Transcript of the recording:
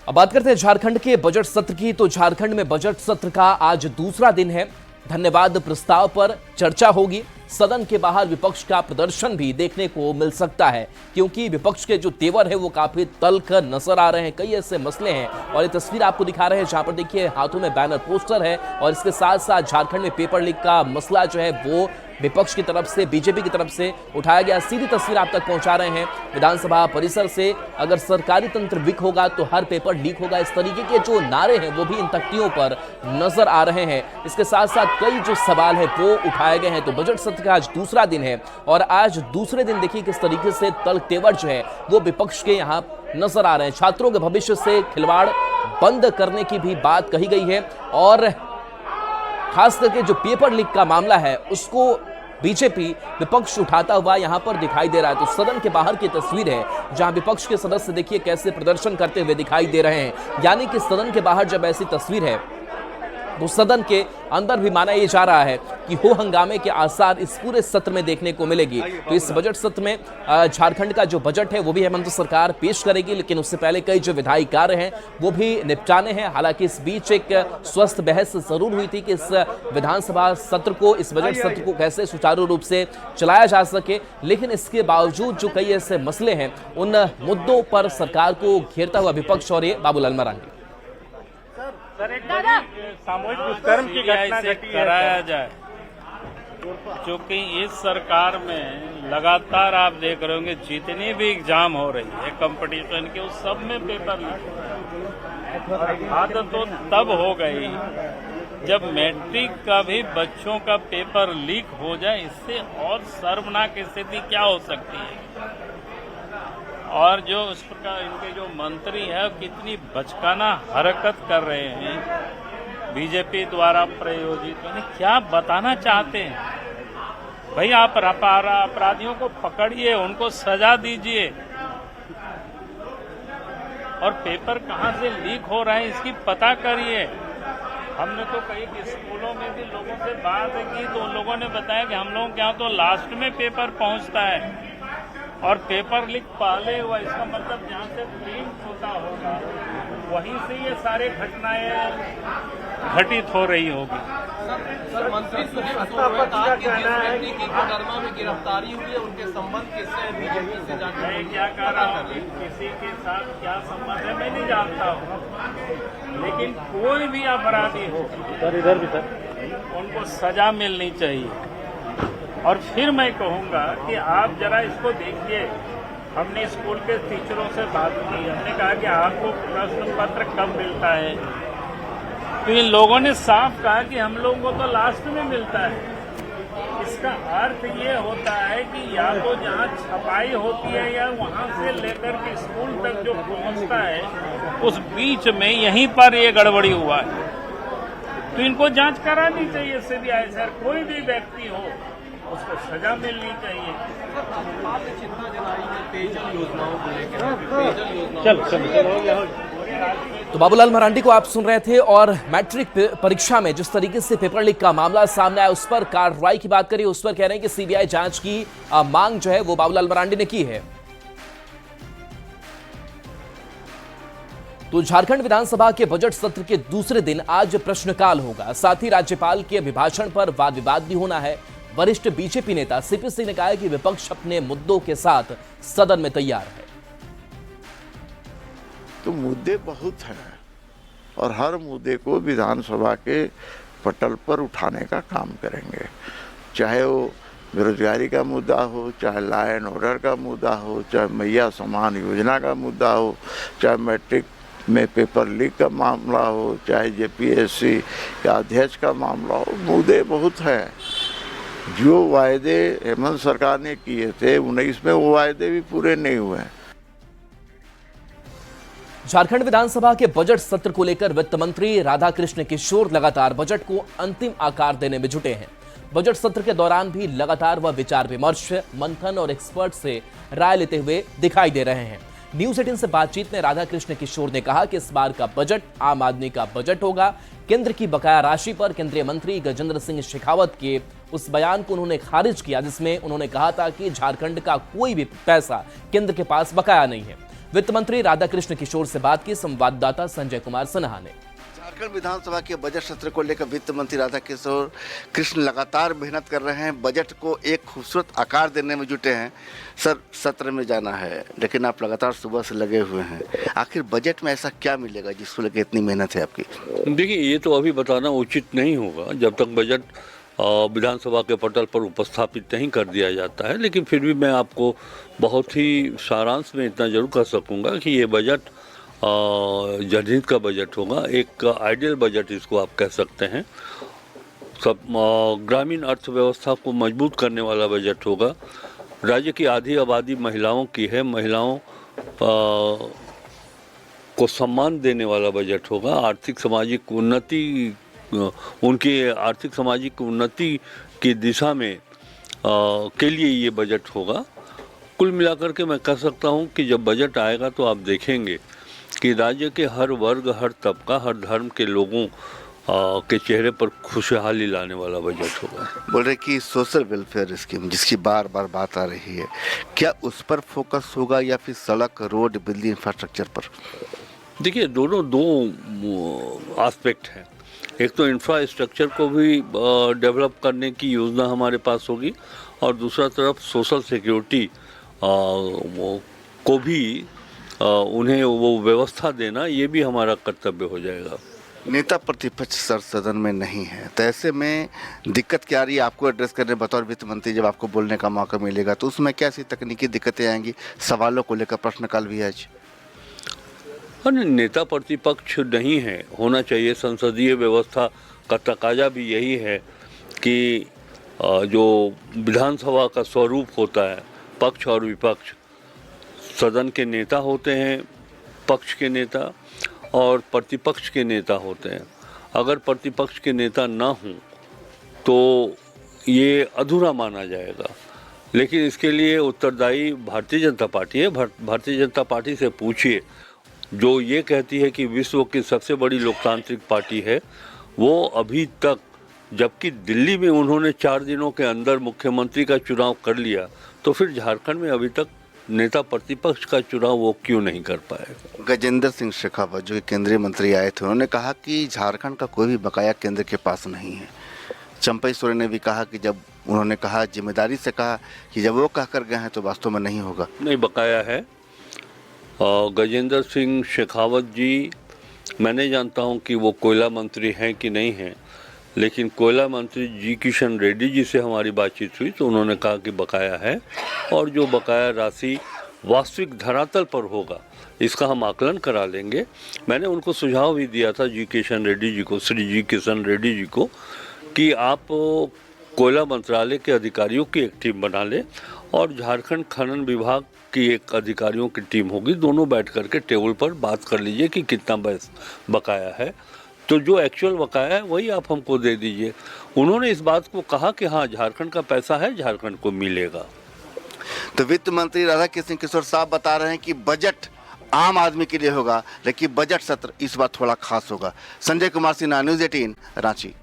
अब बात करते हैं झारखंड के बजट सत्र की। तो झारखंड में बजट सत्र का आज दूसरा दिन है। धन्यवाद प्रस्ताव पर चर्चा होगी। सदन के बाहर विपक्ष का प्रदर्शन भी देखने को मिल सकता है, क्योंकि विपक्ष के जो तेवर है वो काफी तल्ख नजर आ रहे हैं। कई ऐसे मसले हैं और ये तस्वीर आपको दिखा रहे हैं जहां पर देखिए हाथों में बैनर पोस्टर है और इसके साथ साथ झारखंड में पेपर लीक का मसला जो है वो विपक्ष की तरफ से, बीजेपी की तरफ से उठाया गया। सीधी तस्वीर आप तक पहुंचा रहे हैं विधानसभा परिसर से। अगर सरकारी तंत्र वीक होगा तो हर पेपर लीक होगा, इस तरीके के जो नारे हैं वो भी इन तख्तियों पर नजर आ रहे हैं। इसके साथ साथ कई जो सवाल है वो उठाए गए हैं। तो बजट सत्र का आज दूसरा दिन है और आज दूसरे दिन देखिए किस तरीके से तल्ख तेवर जो है वो विपक्ष के यहाँ नजर आ रहे हैं। छात्रों के भविष्य से खिलवाड़ बंद करने की भी बात कही गई है और खास करके जो पेपर लीक का मामला है उसको बीजेपी विपक्ष उठाता हुआ यहां पर दिखाई दे रहा है। तो सदन के बाहर की तस्वीर है जहां विपक्ष के सदस्य देखिए कैसे प्रदर्शन करते हुए दिखाई दे रहे हैं। यानी कि सदन के बाहर जब ऐसी तस्वीर है तो सदन के अंदर भी माना यह जा रहा है कि हो हंगामे के आसार इस पूरे सत्र में देखने को मिलेगी। तो इस बजट सत्र में झारखंड का जो बजट है वो भी हेमंत सरकार पेश करेगी, लेकिन उससे पहले कई जो विधायी कार्य हैं वो भी निपटाने हैं। हालांकि इस बीच एक स्वस्थ बहस जरूर हुई थी कि इस विधानसभा सत्र को, इस बजट सत्र को कैसे सुचारू रूप से चलाया जा सके, लेकिन इसके बावजूद जो कई ऐसे मसले हैं उन मुद्दों पर सरकार को घेरता हुआ विपक्ष और ये बाबूलाल मरांडी सर एक सामूहिक दुष्कर्म की घटना घटी कराया जाए, क्योंकि इस सरकार में लगातार आप देख रहे होंगे जितनी भी एग्जाम हो रही है कंपटीशन के, उस सब में पेपर लीक। आदत तो तब हो गई जब मैट्रिक का भी बच्चों का पेपर लीक हो जाए। इससे और शर्मनाक स्थिति क्या हो सकती है। और जो उस प्रकार इनके जो मंत्री है कितनी बचकाना हरकत कर रहे हैं बीजेपी द्वारा प्रायोजित, क्या बताना चाहते हैं। भाई आप अपराधियों को पकड़िए, उनको सजा दीजिए, और पेपर कहां से लीक हो रहा है इसकी पता करिए। हमने तो कई स्कूलों में भी लोगों से बात की तो उन लोगों ने बताया कि हम लोगों के यहाँ तो लास्ट में पेपर पहुंचता है और पेपर लीक पहले हुआ। इसका मतलब जहाँ से प्रिंट होता होगा वहीं से ये सारे घटनाएं घटित हो रही होगी। सर मंत्री सुनील सोमवत का कहना है कि कोडरमा में गिरफ्तारी हुई है, उनके संबंध किससे बीजेपी से जानकारी। मैं क्या कह रहा हूँ, किसी के साथ क्या संबंध है मैं नहीं जानता हूँ, लेकिन कोई भी अपराधी हो सर इधर भी सर उनको सजा मिलनी चाहिए। और फिर मैं कहूंगा कि आप जरा इसको देखिए। हमने स्कूल के टीचरों से बात की, हमने कहा कि आपको प्रश्न पत्र कब मिलता है, तो इन लोगों ने साफ कहा कि हम लोगों को तो लास्ट में मिलता है। इसका अर्थ ये होता है कि या तो जहाँ छपाई होती है या वहाँ से लेकर के स्कूल तक जो पहुँचता है उस बीच में यहीं पर ये गड़बड़ी हुआ है। तो इनको जांच करानी चाहिए सीबीआई से। कोई भी व्यक्ति हो उसको सजा मिलनी चाहिए। चिंता जलाई है पेयजल योजनाओं को लेकर। चल तो बाबूलाल मरांडी को आप सुन रहे थे और मैट्रिक परीक्षा में जिस तरीके से पेपर लीक का मामला सामने आया उस पर कार्रवाई की बात करिए। उस पर कह रहे हैं कि सीबीआई जांच की मांग जो है वो बाबूलाल मरांडी ने की है। तो झारखंड विधानसभा के बजट सत्र के दूसरे दिन आज प्रश्नकाल होगा। साथ ही राज्यपाल के अभिभाषण पर वाद विवाद भी होना है। वरिष्ठ बीजेपी नेता सीपी सिंह ने कहा है कि विपक्ष अपने मुद्दों के साथ सदन में तैयार है। तो मुद्दे बहुत हैं और हर मुद्दे को विधानसभा के पटल पर उठाने का काम करेंगे, चाहे वो बेरोजगारी का मुद्दा हो, चाहे लॉ एंड ऑर्डर का मुद्दा हो, चाहे मैया समान योजना का मुद्दा हो, चाहे मैट्रिक में पेपर लीक का मामला हो, चाहे जेपीएससी के अध्यक्ष का मामला हो। मुद्दे बहुत हैं। जो वायदे हेमंत सरकार ने किए थे 19 में वो वायदे भी पूरे नहीं हुए हैं। झारखंड विधानसभा के बजट सत्र को लेकर वित्त मंत्री राधाकृष्ण किशोर लगातार बजट को अंतिम आकार देने में जुटे हैं। बजट सत्र के दौरान भी लगातार वह विचार विमर्श, मंथन और एक्सपर्ट से राय लेते हुए दिखाई दे रहे हैं। न्यूज 18 से बातचीत में राधाकृष्ण किशोर ने कहा कि इस बार का बजट आम आदमी का बजट होगा। केंद्र की बकाया राशि पर केंद्रीय मंत्री गजेंद्र सिंह शेखावत के उस बयान को उन्होंने खारिज किया जिसमें उन्होंने कहा था कि झारखंड का कोई भी पैसा केंद्र के पास बकाया नहीं है। वित्त मंत्री राधाकृष्ण किशोर से बात की संवाददाता संजय कुमार सिन्हा ने। झारखंड विधानसभा के बजट सत्र को लेकर वित्त मंत्री राधाकिशोर कृष्ण लगातार मेहनत कर रहे हैं, बजट को एक खूबसूरत आकार देने में जुटे हैं। सर, सत्र में जाना है लेकिन आप लगातार सुबह से लगे हुए हैं, आखिर बजट में ऐसा क्या मिलेगा जिसको लेकर इतनी मेहनत है आपकी? देखिए, ये तो अभी बताना उचित नहीं होगा जब तक बजट विधानसभा के पटल पर उपस्थापित नहीं कर दिया जाता है, लेकिन फिर भी मैं आपको बहुत ही सारांश में इतना जरूर कह सकूँगा कि ये बजट जनहित का बजट होगा, एक आइडियल बजट इसको आप कह सकते हैं। सब ग्रामीण अर्थव्यवस्था को मजबूत करने वाला बजट होगा। राज्य की आधी आबादी महिलाओं की है, महिलाओं को सम्मान देने वाला बजट होगा। आर्थिक सामाजिक उन्नति, उनकी आर्थिक सामाजिक उन्नति की दिशा में के लिए ये बजट होगा। कुल मिलाकर के मैं कह सकता हूँ कि जब बजट आएगा तो आप देखेंगे कि राज्य के हर वर्ग, हर तबका, हर धर्म के लोगों के चेहरे पर खुशहाली लाने वाला बजट होगा। बोल रहे कि सोशल वेलफेयर स्कीम जिसकी बार बार बात आ रही है, क्या उस पर फोकस होगा या फिर सड़क, रोड, बिजली, इंफ्रास्ट्रक्चर पर? देखिए, दोनों दो एस्पेक्ट हैं। एक तो इंफ्रास्ट्रक्चर को भी डेवलप करने की योजना हमारे पास होगी और दूसरा तरफ सोशल सिक्योरिटी को भी उन्हें वो व्यवस्था देना, ये भी हमारा कर्तव्य हो जाएगा। नेता प्रतिपक्ष सर सदन में नहीं है, तो ऐसे में दिक्कत क्या आ रही है आपको एड्रेस करने बतौर वित्त मंत्री? जब आपको बोलने का मौका मिलेगा तो उसमें क्या सी तकनीकी दिक्कतें आएंगी? सवालों को लेकर प्रश्नकाल भी है आज। नेता प्रतिपक्ष नहीं है, होना चाहिए। संसदीय व्यवस्था का तकाजा भी यही है कि जो विधानसभा का स्वरूप होता है, पक्ष और विपक्ष, सदन के नेता होते हैं, पक्ष के नेता, और प्रतिपक्ष के नेता होते हैं। अगर प्रतिपक्ष के नेता ना हों तो ये अधूरा माना जाएगा, लेकिन इसके लिए उत्तरदायी भारतीय जनता पार्टी है। भारतीय जनता पार्टी से पूछिए, जो ये कहती है कि विश्व की सबसे बड़ी लोकतांत्रिक पार्टी है, वो अभी तक, जबकि दिल्ली में उन्होंने 4 दिनों के अंदर मुख्यमंत्री का चुनाव कर लिया, तो फिर झारखंड में अभी तक नेता प्रतिपक्ष का चुनाव वो क्यों नहीं कर पाए? गजेंद्र सिंह शेखावत जो केंद्रीय मंत्री आए थे, उन्होंने कहा कि झारखंड का कोई भी बकाया केंद्र के पास नहीं है। चंपई सोरेन ने भी कहा कि जब उन्होंने कहा, जिम्मेदारी से कहा कि जब वो कह कर गए हैं तो वास्तव में नहीं होगा। नहीं, बकाया है। गजेंद्र सिंह शेखावत जी, मैं नहीं जानता हूँ कि वो कोयला मंत्री हैं कि नहीं हैं, लेकिन कोयला मंत्री जी किशन रेड्डी जी से हमारी बातचीत हुई तो उन्होंने कहा कि बकाया है, और जो बकाया राशि वास्तविक धरातल पर होगा इसका हम आकलन करा लेंगे। मैंने उनको सुझाव भी दिया था जी किशन रेड्डी जी को, श्री जी किशन रेड्डी जी को, कि आप कोयला मंत्रालय के अधिकारियों की एक टीम बना लें और झारखंड खनन विभाग की एक अधिकारियों की टीम होगी, दोनों बैठ करके टेबल पर बात कर लीजिए कि कितना बकाया है, तो जो एक्चुअल बकाया है वही आप हमको दे दीजिए। उन्होंने इस बात को कहा कि हाँ, झारखंड का पैसा है, झारखंड को मिलेगा। तो वित्त मंत्री राधाकिशन किशोर साहब बता रहे हैं कि बजट आम आदमी के लिए होगा, लेकिन बजट सत्र इस बार थोड़ा खास होगा। संजय कुमार सिन्हा, न्यूज़ 18, रांची।